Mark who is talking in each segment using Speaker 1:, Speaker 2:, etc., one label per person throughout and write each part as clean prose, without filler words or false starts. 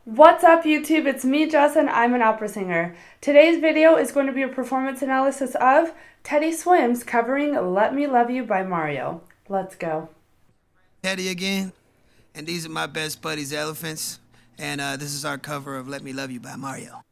Speaker 1: What's up YouTube? It's me, Jess, and I'm an opera singer. Today's video is going to be a performance analysis of Teddy Swims covering Let Me Love You by Mario. Let's go.
Speaker 2: Teddy again, and these are my best buddies, Elephants, and this is our cover of Let Me Love You by Mario.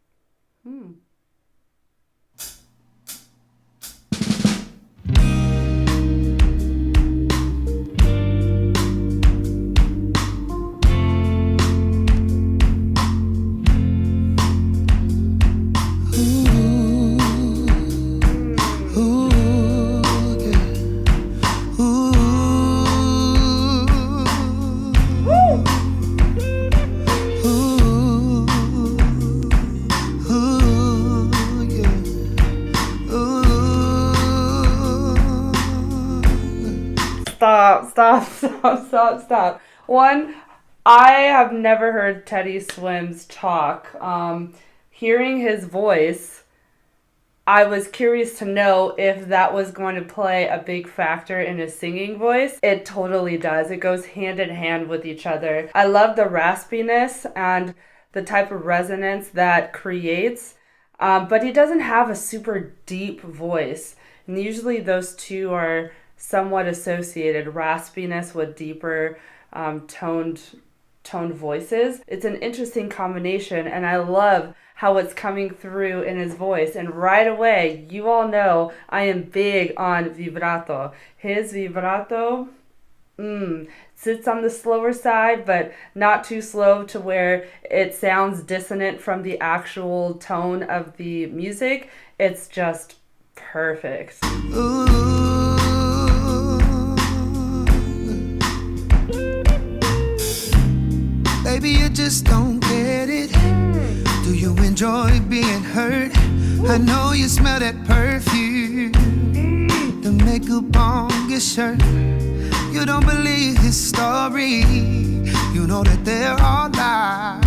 Speaker 1: Stop. One, I have never heard Teddy Swims talk. Hearing his voice, I was curious to know if that was going to play a big factor in his singing voice. It totally does. It goes hand in hand with each other. I love the raspiness and the type of resonance that creates, but he doesn't have a super deep voice. And usually those two are somewhat associated, raspiness with deeper toned voices. It's an interesting combination, and I love how it's coming through in his voice. And right away, you all know I am big on vibrato. His vibrato sits on the slower side, but not too slow to where it sounds dissonant from the actual tone of the music. It's just perfect.
Speaker 2: Baby, you just don't get it. Do you enjoy being hurt? I know you smell that perfume, the makeup on your shirt. You don't believe his story. You know that they're all lies.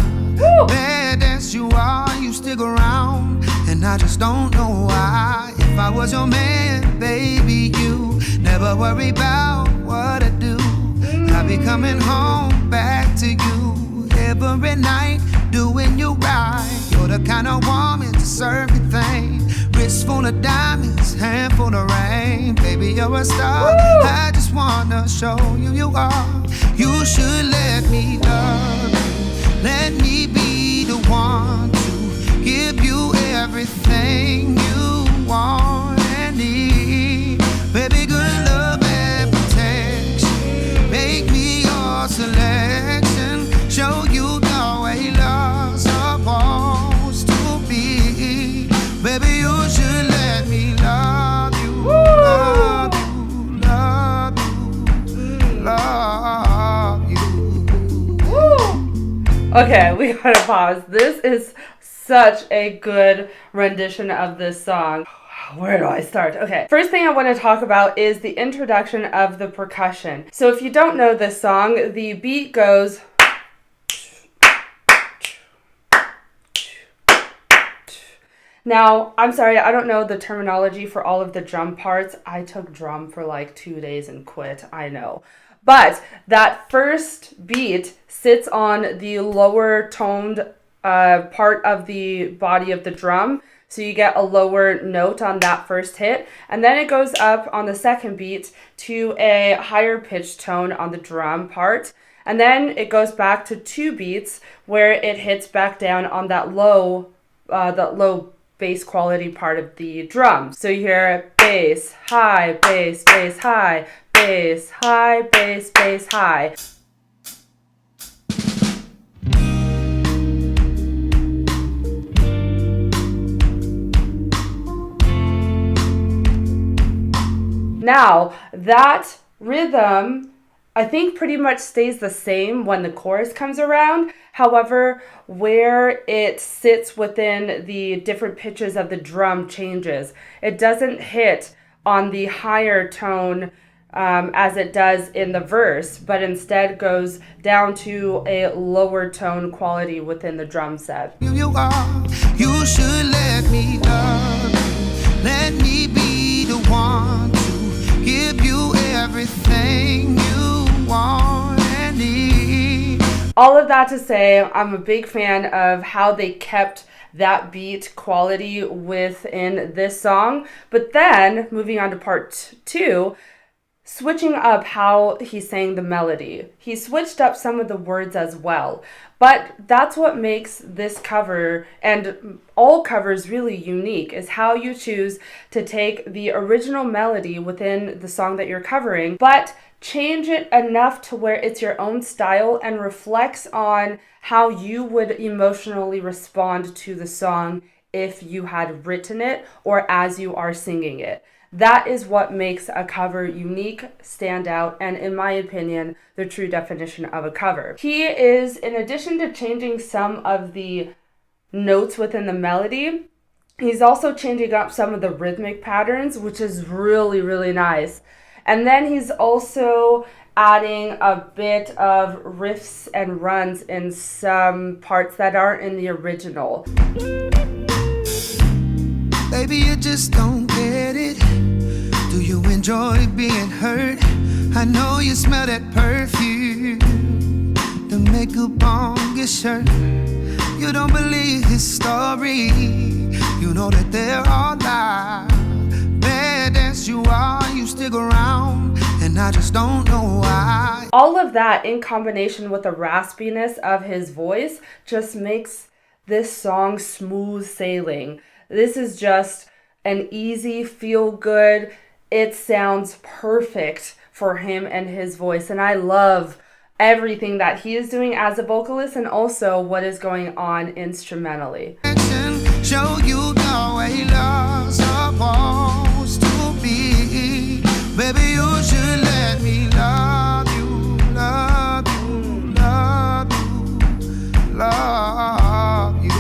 Speaker 2: Bad as you are, you stick around, and I just don't know why. If I was your man, baby, you never worry about what I do. I'll be coming home back to you every night, doing you right. You're the kind of woman to serve everything. Wrist full of diamonds, hand full of rain. Baby, you're a star. I just wanna show you you are. You should let me love you. Let me be the one to give you everything you want and need. Baby, good love and protection. Make me your selection. Show you the way love's supposed to be. Baby, you should let me love you. Love you, love you, love you.
Speaker 1: Okay, we gotta pause. This is such a good rendition of this song. Where do I start? Okay, first thing I want to talk about is the introduction of the percussion. So if you don't know this song, the beat goes... Now, I'm sorry, I don't know the terminology for all of the drum parts. I took drum for like 2 days and quit, I know. But that first beat sits on the lower toned part of the body of the drum. So you get a lower note on that first hit. And then it goes up on the second beat to a higher pitched tone on the drum part. And then it goes back to 2 beats where it hits back down on that low bass quality part of the drum. So you hear bass, high, bass, bass, high, bass, high, bass, bass, high. Now, that rhythm, I think pretty much stays the same when the chorus comes around. However, where it sits within the different pitches of the drum changes. It doesn't hit on the higher tone as it does in the verse, but instead goes down to a lower tone quality within the drum set.
Speaker 2: You are, you should let me love you. Let me be the one to give you everything you want and need.
Speaker 1: All of that to say, I'm a big fan of how they kept that beat quality within this song. But then, moving on to part two, switching up how he sang the melody. He switched up some of the words as well. But that's what makes this cover and all covers really unique, is how you choose to take the original melody within the song that you're covering, but change it enough to where it's your own style and reflects on how you would emotionally respond to the song if you had written it or as you are singing it. That is what makes a cover unique, stand out, and in my opinion, the true definition of a cover. He is, in addition to changing some of the notes within the melody, he's also changing up some of the rhythmic patterns, which is really, really nice. And then he's also adding a bit of riffs and runs in some parts that aren't in the original.
Speaker 2: Baby, you just don't get it. Do you enjoy being hurt? I know you smell that perfume, the makeup on your shirt. You don't believe his story. You know that there are lies. Bad as you are, you stick around, and I just don't know why.
Speaker 1: All of that in combination with the raspiness of his voice just makes this song smooth sailing. This is just an easy, feel good. It sounds perfect for him and his voice. And I love everything that he is doing as a vocalist and also what is going on instrumentally.
Speaker 2: Show you the way love's supposed to be. Baby, you should let me love you, love you, love you, love you.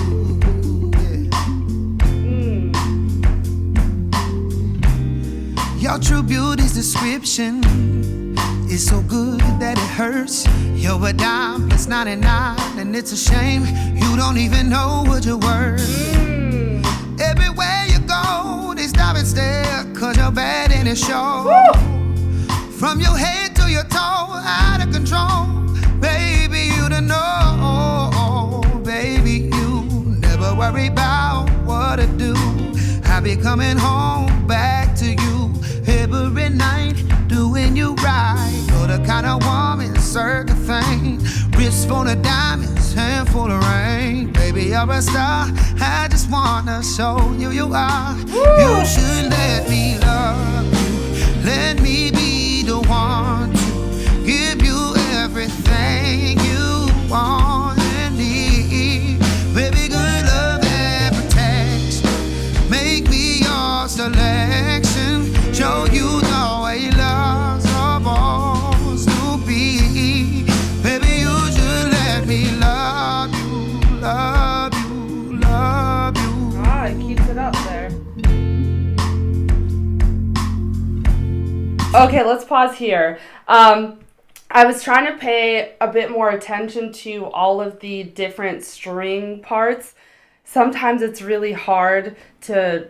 Speaker 2: Your true beauty's description is so good that it hurts. You're a dime plus 99, and it's a shame you don't even know what you're worth. Everywhere you go, they stop and stare, 'cause you're bad and it shows. From your head to your toe, out of control. Baby, you don't know. Baby, you never worry about what to do. I'll be coming home back to you every night, doing you right. You're the kind of woman, circle thing. Wrist full of diamonds, hand full of rain. Baby, you're a star. I just wanna show you you are. You should let me love you. Let me be the one to give you everything you want and need. Baby, good love and protection. Make me your selection. Show you the way love's supposed to be. Baby, you should let me love you, love you, love you.
Speaker 1: Ah, it keeps it up there. Okay, let's pause here. I was trying to pay a bit more attention to all of the different string parts. Sometimes it's really hard to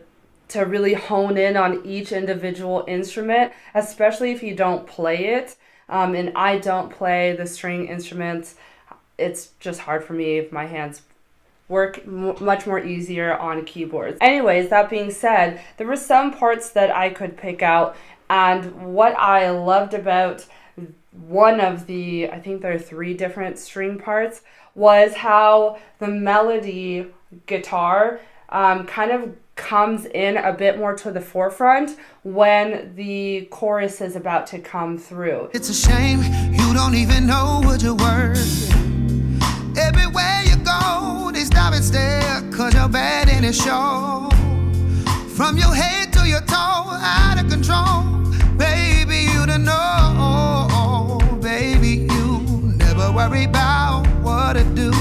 Speaker 1: really hone in on each individual instrument, especially if you don't play it. And I don't play the string instruments. It's just hard for me if my hands work much more easier on keyboards. Anyways, that being said, there were some parts that I could pick out, and what I loved about one of the, I think there are 3 different string parts, was how the melody guitar kind of comes in a bit more to the forefront when the chorus is about to come through.
Speaker 2: It's a shame you don't even know what you're worth. Everywhere you go, they stop and stare, 'cause you're bad and it shows. From your head to your toe, out of control. Baby, you don't know. Baby, you never worry about what to do.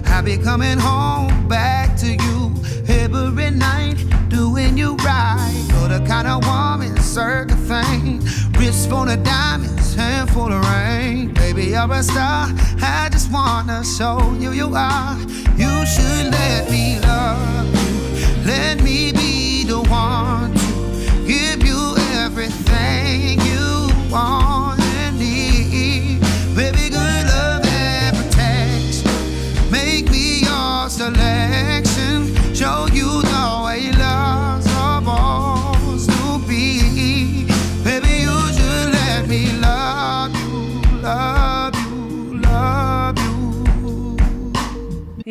Speaker 2: I'll be coming home back to you every night, doing you right. You're the kind of woman, circle thing. Wrist full of diamonds, hand full of rain. Baby, you're a star. I just wanna show you you are. You should let me love you. Let me be the one to give you everything you want and need. Baby, good love and protection.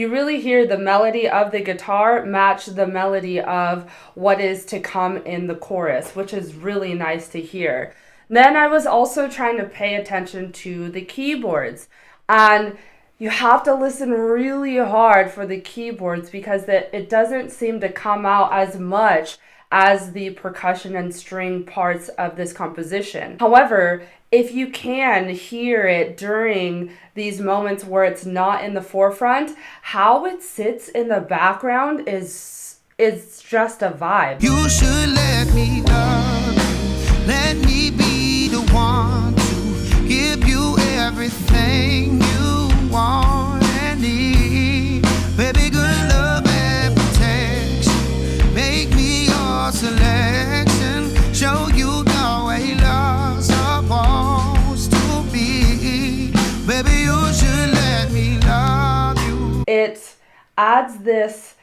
Speaker 1: You really hear the melody of the guitar match the melody of what is to come in the chorus, which is really nice to hear. Then I was also trying to pay attention to the keyboards, and you have to listen really hard for the keyboards because it doesn't seem to come out as much as the percussion and string parts of this composition. However, if you can hear it during these moments where it's not in the forefront, how it sits in the background is just a vibe.
Speaker 2: You should let me love you. Let me be the one to give you everything you want and need. Baby, good love and protection. Make me your selection. Show you the way love's supposed to be. Baby, you should let me love you.
Speaker 1: It adds this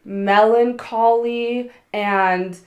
Speaker 1: melancholy and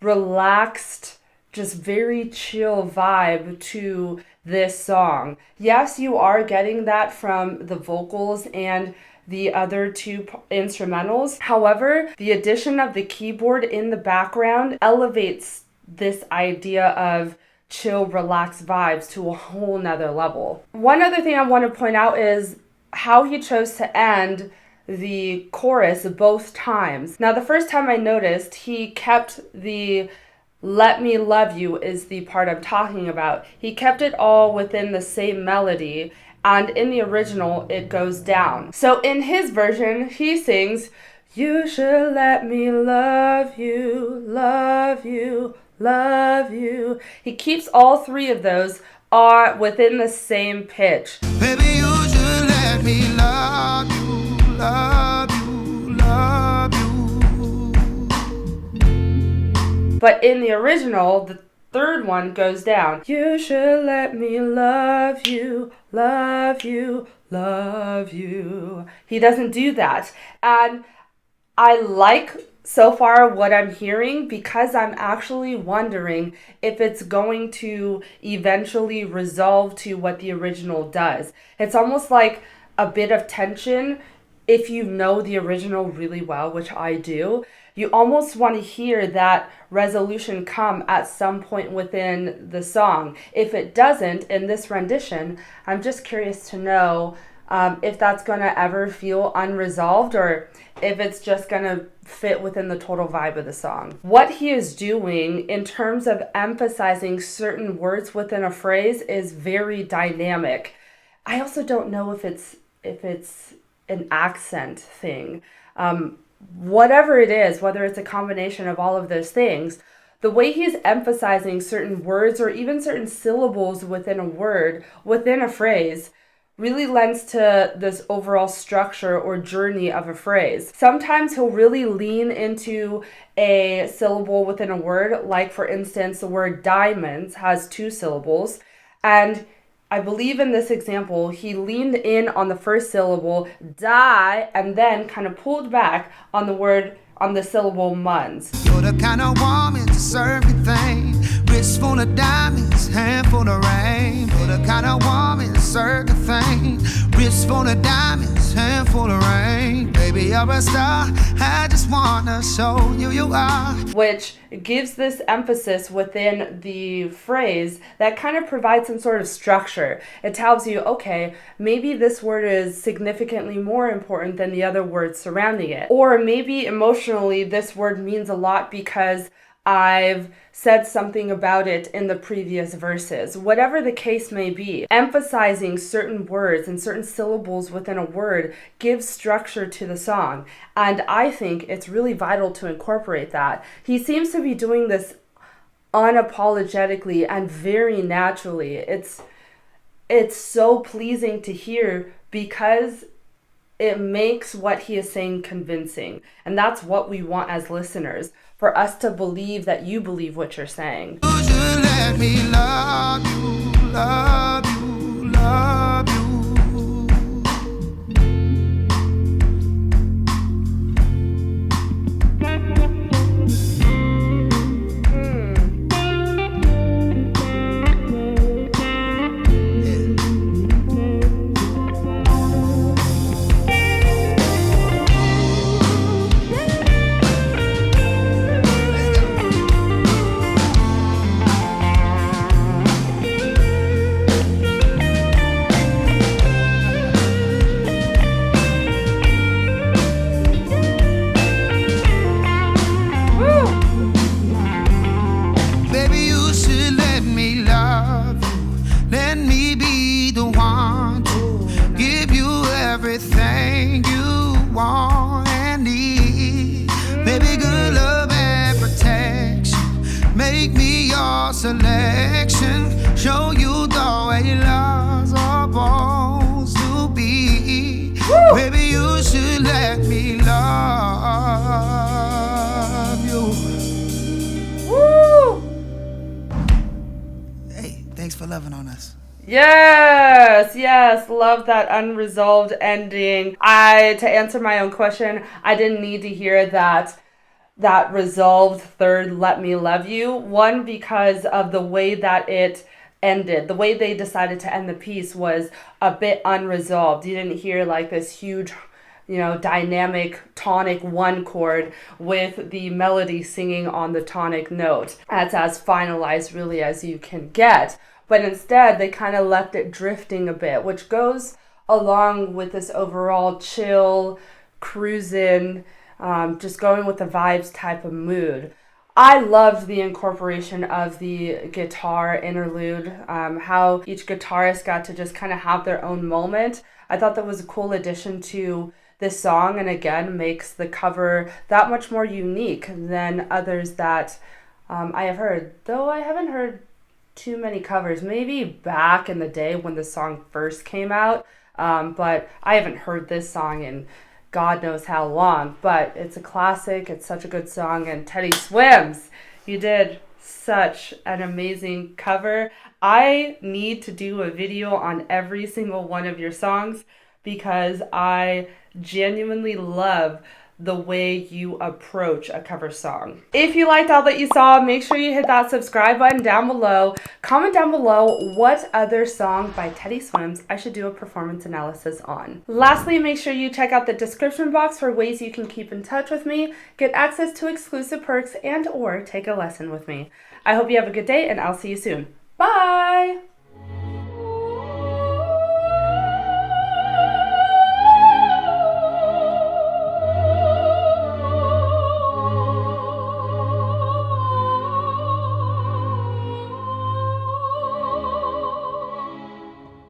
Speaker 1: relaxed, just very chill vibe to this song. Yes, you are getting that from the vocals and the other two instrumentals. However, the addition of the keyboard in the background elevates this idea of chill, relaxed vibes to a whole nother level. One other thing I want to point out is how he chose to end the chorus both times. Now, the first time I noticed, he kept the "Let Me Love You" is the part I'm talking about. He kept it all within the same melody, and in the original, it goes down. So in his version, he sings, "You should let me love you, love you, love you." He keeps all three of those are within the same pitch.
Speaker 2: Baby, you should let me love you, love you, love you.
Speaker 1: But in the original, the third one goes down. You should let me love you, love you, love you. He doesn't do that. And I like so far what I'm hearing because I'm actually wondering if it's going to eventually resolve to what the original does. It's almost like a bit of tension. If you know the original really well, which I do, you almost want to hear that resolution come at some point within the song. If it doesn't in this rendition, I'm just curious to know if that's going to ever feel unresolved or if it's just going to fit within the total vibe of the song. What he is doing in terms of emphasizing certain words within a phrase is very dynamic. I also don't know if it's an accent thing. Whatever it is, whether it's a combination of all of those things, the way he's emphasizing certain words or even certain syllables within a word, within a phrase, really lends to this overall structure or journey of a phrase. Sometimes he'll really lean into a syllable within a word, like for instance, the word diamonds has 2 syllables, and I believe in this example, he leaned in on the first syllable, die, and then kind of pulled back on the syllable months.
Speaker 2: You're the kind of woman to serve everything. Wrist full of diamonds, hand full of rain. You're the kind of woman to serve the thing. Wrist full of diamonds, hand full of rain. Baby, you're a star. I just wanna show you you are.
Speaker 1: Which gives this emphasis within the phrase that kind of provides some sort of structure. It tells you, okay, maybe this word is significantly more important than the other words surrounding it. Or maybe emotionally, this word means a lot because I've said something about it in the previous verses. Whatever the case may be, emphasizing certain words and certain syllables within a word gives structure to the song. And I think it's really vital to incorporate that. He seems to be doing this unapologetically and very naturally. It's so pleasing to hear because it makes what he is saying convincing. And that's what we want as listeners, for us to believe that you believe what you're saying.
Speaker 2: You should let me love you, love you, love you. selection. Show you the way love's supposed to be.
Speaker 1: Woo!
Speaker 2: Baby, you should let me love you.
Speaker 1: Woo!
Speaker 2: Hey, thanks for loving on us.
Speaker 1: Yes, yes, love that unresolved ending. To answer my own question, I didn't need to hear that resolved third "Let Me Love You." One, because of the way that it ended. The way they decided to end the piece was a bit unresolved. You didn't hear like this huge, dynamic tonic one chord with the melody singing on the tonic note. That's as finalized really as you can get. But instead, they kind of left it drifting a bit, which goes along with this overall chill, cruising, just going with the vibes type of mood. I loved the incorporation of the guitar interlude, how each guitarist got to just kind of have their own moment. I thought that was a cool addition to this song, and again, makes the cover that much more unique than others that I have heard. Though I haven't heard too many covers, maybe back in the day when the song first came out, but I haven't heard this song in God knows how long. But it's a classic, it's such a good song, and Teddy Swims, you did such an amazing cover. I need to do a video on every single one of your songs because I genuinely love the way you approach a cover song. If you liked all that you saw, make sure you hit that subscribe button down below. Comment down below what other song by Teddy Swims I should do a performance analysis on. Lastly, make sure you check out the description box for ways you can keep in touch with me, get access to exclusive perks, and or take a lesson with me. I hope you have a good day, and I'll see you soon. Bye!